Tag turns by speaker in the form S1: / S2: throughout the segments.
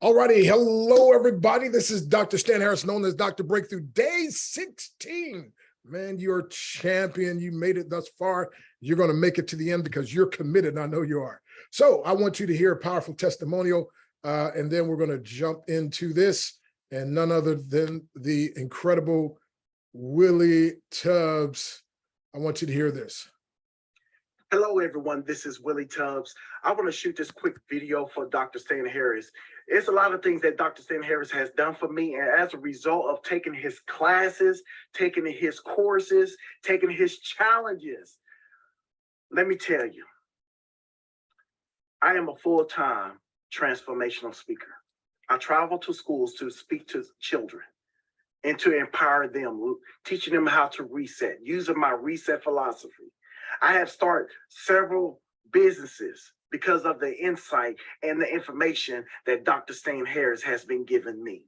S1: All righty. Hello, everybody. This is Dr. Stan Harris, known as Dr. Breakthrough, day 16. Man, you're a champion. You made it thus far. You're going to make it to the end because you're committed. I know you are. So I want you to hear a powerful testimonial, and then we're going to jump into this, and none other than the incredible Willie Tubbs. I want you to hear this.
S2: Hello, everyone. This is Willie Tubbs. I want to shoot this quick video for Dr. Stan Harris. It's a lot of things that Dr. Stan Harris has done for me, and as a result of taking his classes, taking his courses, taking his challenges, let me tell you, I am a full-time transformational speaker. I travel to schools to speak to children and to empower them, teaching them how to reset, using my reset philosophy. I have started several businesses because of the insight and the information that Dr. Stan Harris has been giving me.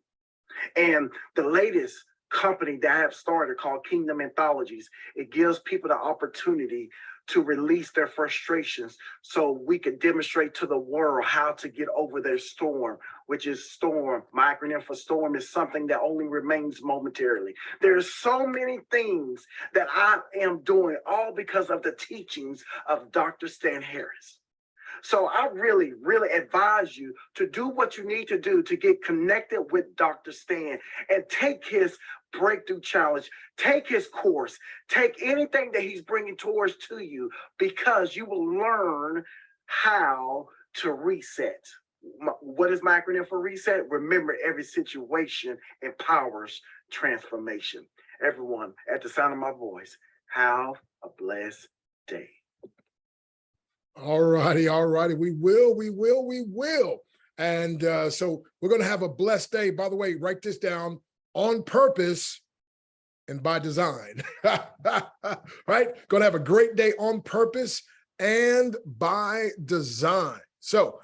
S2: And the latest company that I have started called Kingdom Anthologies, it gives people the opportunity to release their frustrations so we can demonstrate to the world how to get over their storm, which is storm. My acronym for storm is something that only remains momentarily. There's so many things that I am doing all because of the teachings of Dr. Stan Harris. So I really, really advise you to do what you need to do to get connected with Dr. Stan and take his breakthrough challenge, take his course, take anything that he's bringing towards to you, because you will learn how to reset. What is my acronym for reset? Remember, every situation empowers transformation. Everyone, at the sound of my voice, have a blessed day.
S1: All righty. We will. And so we're going to have a blessed day. By the way, write this down: on purpose and by design. Right? Going to have a great day on purpose and by design. So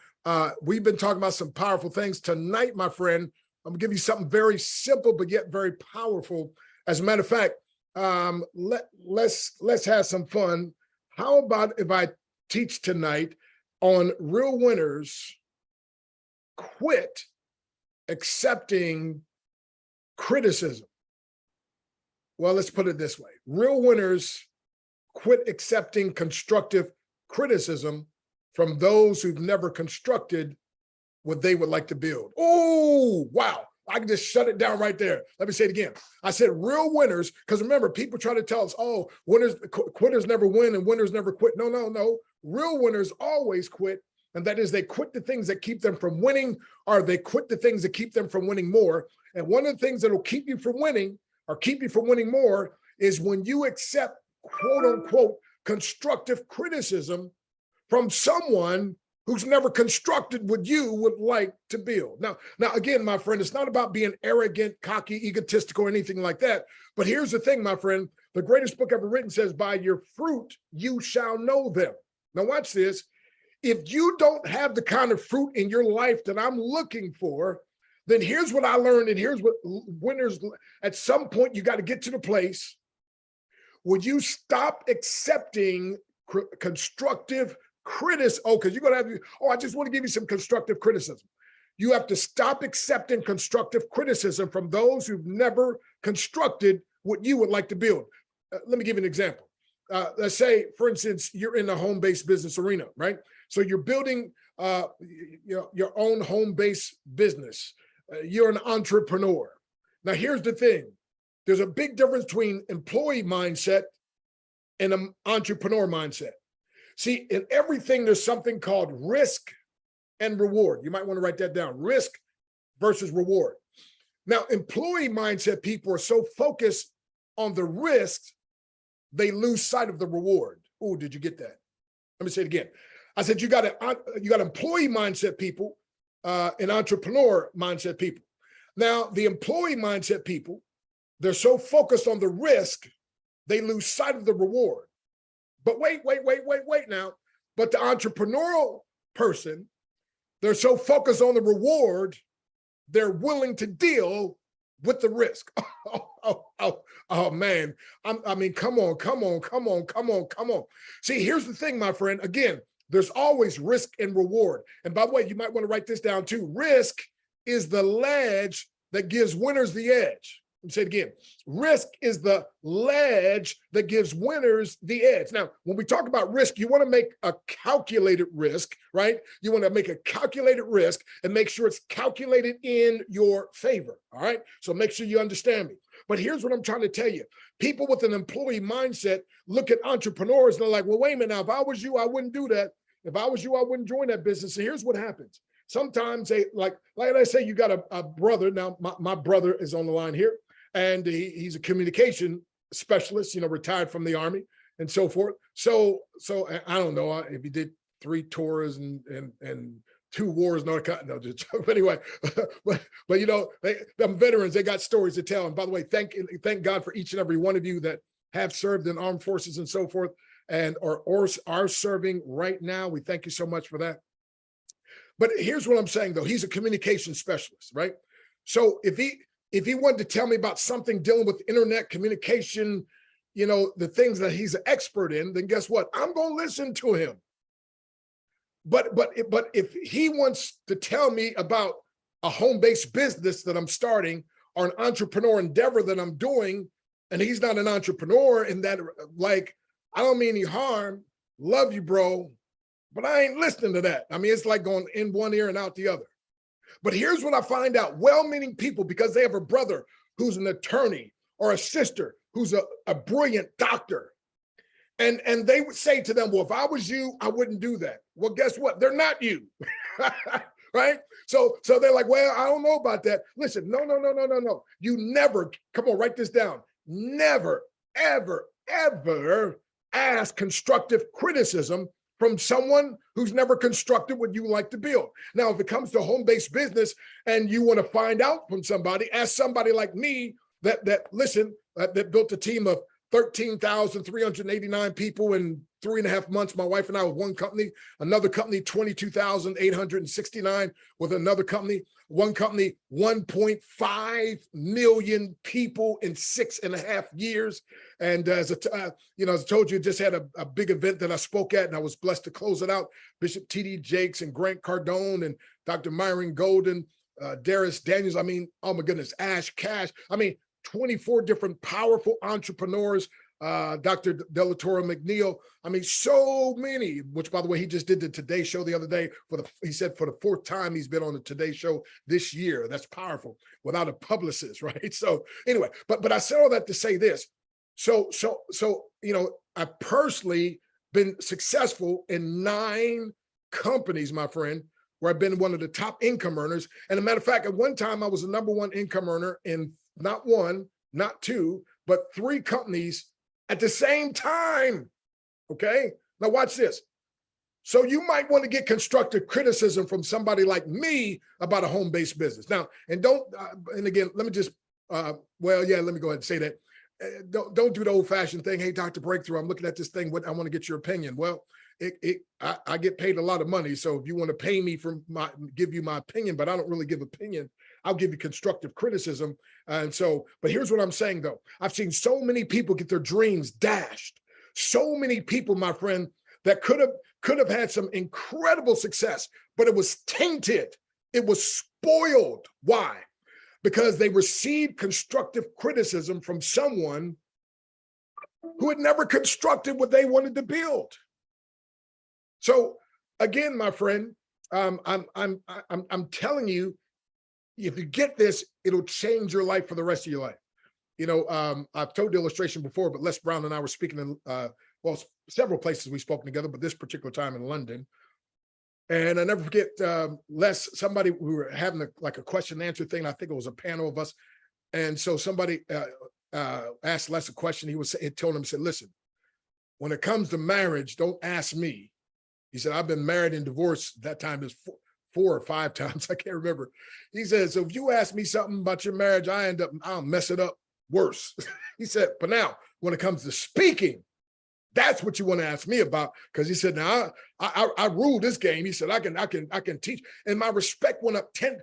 S1: we've been talking about some powerful things tonight, my friend. I'm gonna give you something very simple, but yet very powerful. As a matter of fact, let's have some fun. How about if I teach tonight on real winners quit accepting criticism? Well, let's put it this way. Real winners quit accepting constructive criticism from those who've never constructed what they would like to build. Oh, wow. I can just shut it down right there. Let me say it again. I said real winners, because remember, people try to tell us, oh, quitters never win and winners never quit. No. Real winners always quit. And that is, they quit the things that keep them from winning, or they quit the things that keep them from winning more. And one of the things that will keep you from winning or keep you from winning more is when you accept, quote unquote, constructive criticism from someone who's never constructed what you would like to build. Now, again, my friend, it's not about being arrogant, cocky, egotistical, or anything like that. But here's the thing, my friend, the greatest book ever written says, by your fruit, you shall know them. Now watch this. If you don't have the kind of fruit in your life that I'm looking for, then here's what I learned, and here's what winners, at some point, you got to get to the place where you stop accepting constructive criticism. Oh, because you're going to have, I just want to give you some constructive criticism. You have to stop accepting constructive criticism from those who've never constructed what you would like to build. Let me give you an example. Let's say, for instance, you're in the home-based business arena, right? So you're building your own home-based business. You're an entrepreneur. Now, here's the thing. There's a big difference between employee mindset and an entrepreneur mindset. See, in everything, there's something called risk and reward. You might want to write that down: risk versus reward. Now, employee mindset people are so focused on the risk, they lose sight of the reward. Oh, did you get that? Let me say it again. I said, you got employee mindset people and entrepreneur mindset people. Now, the employee mindset people, they're so focused on the risk, they lose sight of the reward. But wait now. But the entrepreneurial person, they're so focused on the reward, they're willing to deal with the risk. Oh man. I mean, come on. See, here's the thing, my friend. Again, there's always risk and reward. And by the way, you might want to write this down too. Risk is the ledge that gives winners the edge. Let me say it again. Risk is the ledge that gives winners the edge. Now, when we talk about risk, you want to make a calculated risk, right? You want to make a calculated risk and make sure it's calculated in your favor, all right? So make sure you understand me. But here's what I'm trying to tell you. People with an employee mindset look at entrepreneurs and they're like, well, wait a minute, now, if I was you, I wouldn't do that. If I was you, I wouldn't join that business. So here's what happens. Sometimes they, like I say, you got a brother. Now, my brother is on the line here. And he's a communication specialist, retired from the Army and so forth. So I don't know if he did 3 tours and 2 wars, no, just but anyway, but them veterans, they got stories to tell. And by the way, thank God for each and every one of you that have served in armed forces and so forth, and are serving right now. We thank you so much for that. But here's what I'm saying, though. He's a communication specialist, right? So if he wanted to tell me about something dealing with internet communication, the things that he's an expert in, then guess what? I'm going to listen to him. But if he wants to tell me about a home-based business that I'm starting or an entrepreneur endeavor that I'm doing, and he's not an entrepreneur in that, like, I don't mean any harm, love you, bro, but I ain't listening to that. I mean, it's like going in one ear and out the other. But here's what I find out. Well-meaning people, because they have a brother who's an attorney or a sister who's a brilliant doctor. And they would say to them, well, if I was you, I wouldn't do that. Well, guess what? They're not you, right? So they're like, well, I don't know about that. Listen, no. You never, come on, write this down. Never, ever, ever ask constructive criticism from someone who's never constructed what you like to build. Now, if it comes to home-based business and you want to find out from somebody, ask somebody like me that built a team of 13,389 people in 3.5 months. My wife and I with one company, another company, 22,869 with another company, one company, 1.5 million people in 6.5 years. And as I told you, just had a big event that I spoke at, and I was blessed to close it out. Bishop T.D. Jakes and Grant Cardone and Dr. Myron Golden, Darius Daniels. I mean, oh my goodness, Ash Cash. I mean, 24 different powerful entrepreneurs, Dr. Delatoro McNeil. I mean, so many, which by the way, he just did the Today Show the other day he said for the 4th time he's been on the Today Show this year. That's powerful without a publicist, right? So anyway, but I said all that to say this. So, I've personally been successful in 9 companies, my friend, where I've been one of the top income earners. And a matter of fact, at one time I was the #1 income earner in not 1, not 2, but 3 companies at the same time. Okay. Now watch this. So you might want to get constructive criticism from somebody like me about a home-based business. Now, and again, let me just, let me go ahead and say that. Don't do the old-fashioned thing. Hey, Dr. Breakthrough, I'm looking at this thing. I want to get your opinion. Well, I get paid a lot of money. So if you want to pay me give you my opinion, but I don't really give opinion, I'll give you constructive criticism. But here's what I'm saying though. I've seen so many people get their dreams dashed. So many people, my friend, that could have had some incredible success, but it was tainted. It was spoiled. Why? Because they received constructive criticism from someone who had never constructed what they wanted to build. So again, my friend, I'm telling you, if you get this, it'll change your life for the rest of your life. I've told the illustration before, but Les Brown and I were speaking in, several places we've spoken together, but this particular time in London. And I never forget, Les, somebody, we were having a question and answer thing. I think it was a panel of us. And so somebody asked Les a question. He told him, listen, when it comes to marriage, don't ask me. He said, I've been married and divorced. That time is 4 or 5 times. I can't remember. He said, so if you ask me something about your marriage, I'll mess it up worse. He said, but now when it comes to speaking, that's what you want to ask me about. Because he said, now I rule this game. He said, I can teach. And my respect went up 10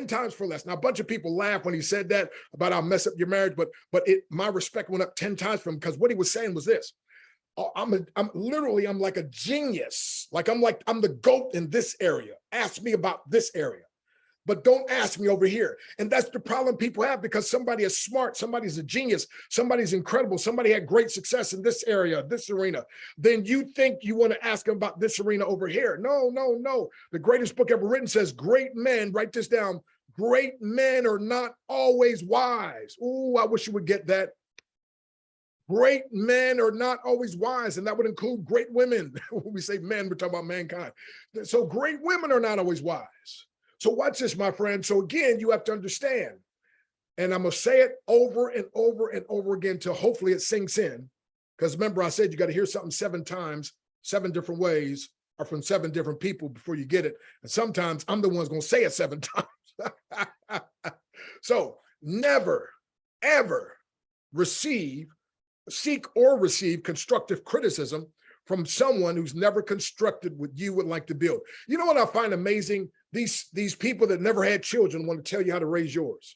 S1: times for less. Now, a bunch of people laughed when he said that about I'll mess up your marriage, but my respect went up 10 times for him, because what he was saying was this. I'm like a genius. I'm the GOAT in this area. Ask me about this area. but don't ask me over here. And that's the problem people have, because somebody is smart, somebody's a genius, somebody's incredible, somebody had great success in this area, this arena. Then you think you want to ask them about this arena over here. No, no, no. The greatest book ever written says great men, write this down, great men are not always wise. Ooh, I wish you would get that. Great men are not always wise, and that would include great women. When we say men, we're talking about mankind. So great women are not always wise. So watch this, my friend. So again, you have to understand, and I'm going to say it over and over and over again till hopefully it sinks in. Because remember, I said you got to hear something 7 times, 7 different ways, or from 7 different people before you get it. And sometimes I'm the one's going to say it 7 times. So never, ever seek or receive constructive criticism from someone who's never constructed what you would like to build. You know what I find amazing? These people that never had children want to tell you how to raise yours.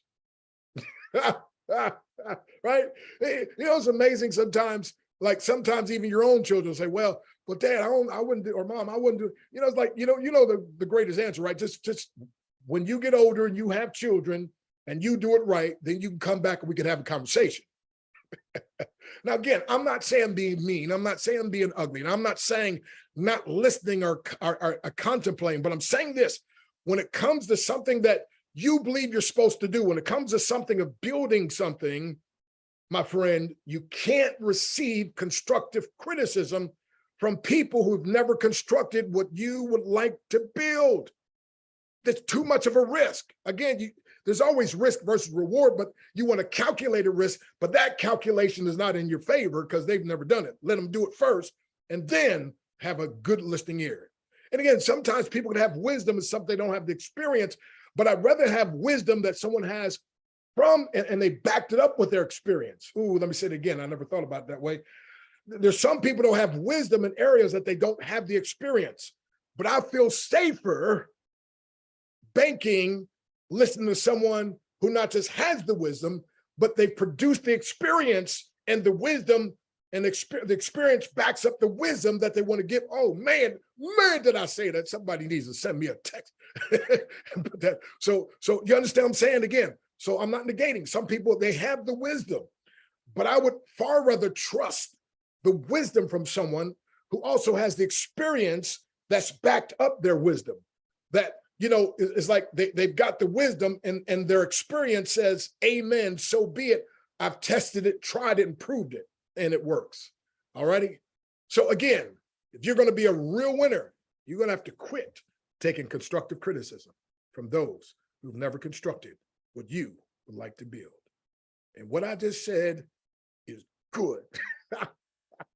S1: Right? You know, it's amazing sometimes, like sometimes even your own children say, well, but Dad, I wouldn't do, or Mom, I wouldn't do, you know, it's like, you know the greatest answer, right? Just when you get older and you have children and you do it right, then you can come back and we can have a conversation. Now, again, I'm not saying being mean. I'm not saying being ugly. And I'm not saying not listening or contemplating, but I'm saying this: when it comes to something that you believe you're supposed to do, when it comes to something of building something, my friend, you can't receive constructive criticism from people who've never constructed what you would like to build. That's too much of a risk. Again, there's always risk versus reward, but you want to calculate a risk, but that calculation is not in your favor because they've never done it. Let them do it first and then have a good listening ear. And again, sometimes people can have wisdom and something they don't have the experience, but I'd rather have wisdom that someone has from, and they backed it up with their experience. Ooh, let me say it again. I never thought about it that way. There's some people who don't have wisdom in areas that they don't have the experience, but I feel safer banking, listening to someone who not just has the wisdom, but they've produced the experience and the wisdom, and the experience backs up the wisdom that they want to give. Oh man, did I say that? Somebody needs to send me a text. So you understand what I'm saying? Again, so I'm not negating. Some people, they have the wisdom, but I would far rather trust the wisdom from someone who also has the experience that's backed up their wisdom. That, you know, it's like they've got the wisdom and their experience says, amen, so be it. I've tested it, tried it, and proved it, and it works. All righty. So again, if you're going to be a real winner, you're going to have to quit taking constructive criticism from those who've never constructed what you would like to build. And what I just said is good.